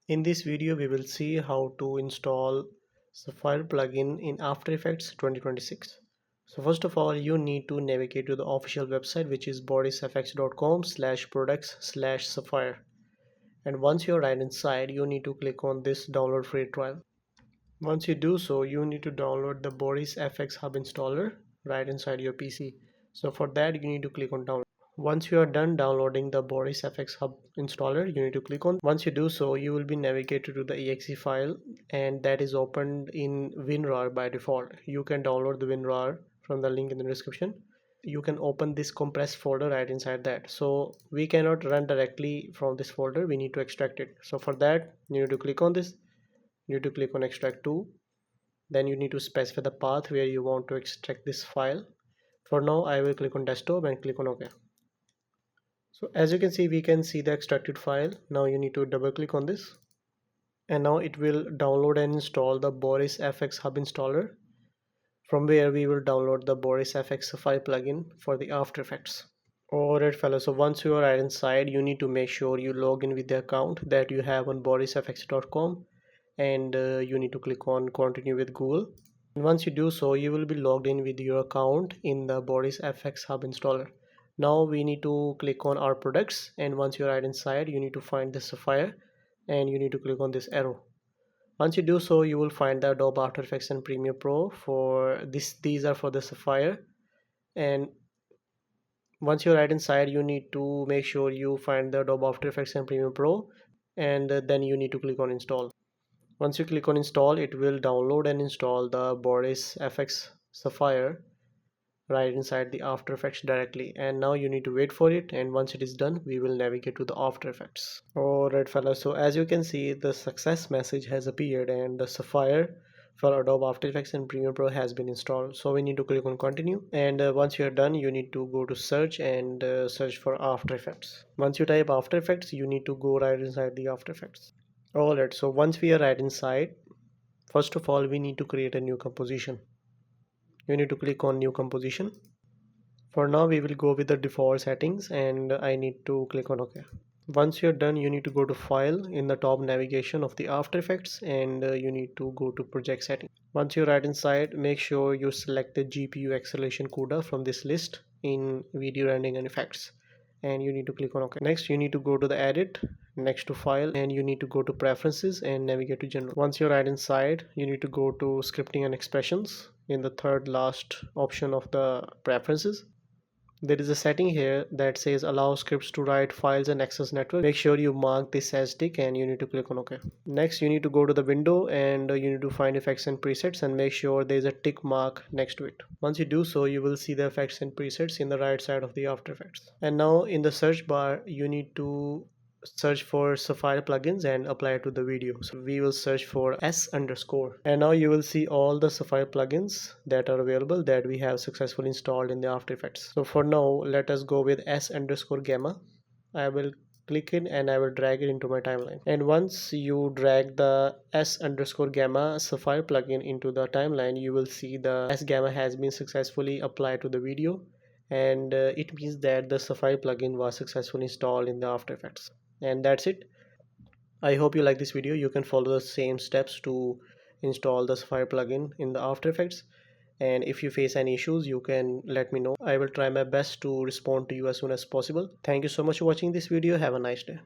In this video, we will see how to install Sapphire plugin in After Effects 2026. So first of all, you need to navigate to the official website, which is borisfx.com/products/sapphire. And once you're right inside, you need to click on this download free trial. Once you do so, you need to download the Boris FX Hub installer right inside your PC. So for that, you need to click on download. Once you are done downloading the Boris FX Hub installer, you need to click on. Once you do so, you will be navigated to the exe file, and that is opened in WinRAR by default. You can download the WinRAR from the link in the description. You can open this compressed folder right inside that. So we cannot run directly from this folder, we need to extract it. So for that, you need to click on this. You need to click on extract to. Then you need to specify the path where you want to extract this file. For now, I will click on desktop and click on OK. So as you can see, we can see the extracted file. Now you need to double click on this, and now it will download and install the Boris FX Hub installer, from where we will download the Boris FX Sapphire plugin for the After Effects. Alright fellas, so once you are right inside, you need to make sure you log in with the account that you have on borisfx.com, and you need to click on continue with Google. And once you do so, you will be logged in with your account in the Boris FX Hub installer. Now we need to click on our products, and once you're right inside, you need to find the Sapphire and you need to click on this arrow. Once you do so, you will find the Adobe After Effects and Premiere Pro. For this, these are for the Sapphire. And once you're right inside, you need to make sure you find the Adobe After Effects and Premiere Pro, and then you need to click on install. Once you click on install, it will download and install the Boris FX Sapphire right inside the After Effects directly, and now you need to wait for it, and once it is done, we will navigate to the After Effects. Alright fellas, so as you can see, the success message has appeared and the Sapphire for Adobe After Effects and Premiere Pro has been installed. So we need to click on continue, and once you are done, you need to go to search and search for After Effects. Once you type After Effects, you need to go right inside the After Effects. Alright, so once we are right inside, first of all, we need to create a new composition. You need to click on new composition. For now, we will go with the default settings, and I need to click on OK. Once you're done, you need to go to file in the top navigation of the After Effects, and you need to go to project settings. Once you're right inside, make sure you select the GPU acceleration CUDA from this list in video rendering and effects, and you need to click on OK. Next, you need to go to the edit next to file, and you need to go to preferences and navigate to general. Once you're right inside, you need to go to scripting and expressions in the third last option of the preferences. There is a setting here that says allow scripts to write files and access network. Make sure you mark this as tick, and you need to click on OK. Next, you need to go to the window, and you need to find effects and presets, and make sure there is a tick mark next to it. Once you do so, you will see the effects and presets in the right side of the After Effects. And now in the search bar, you need to search for Sapphire plugins and apply it to the video. So we will search for S underscore, and now you will see all the Sapphire plugins that are available that we have successfully installed in the After Effects. So for now, let us go with S underscore gamma. I will click it and I will drag it into my timeline. And once you drag the S underscore gamma Sapphire plugin into the timeline, you will see the S gamma has been successfully applied to the video, and it means that the Sapphire plugin was successfully installed in the After Effects. And that's it. I hope you like this video. You can follow the same steps to install the Sapphire plugin in the After Effects, and if you face any issues, you can let me know. I will try my best to respond to you as soon as possible. Thank you so much for watching this video. Have a nice day.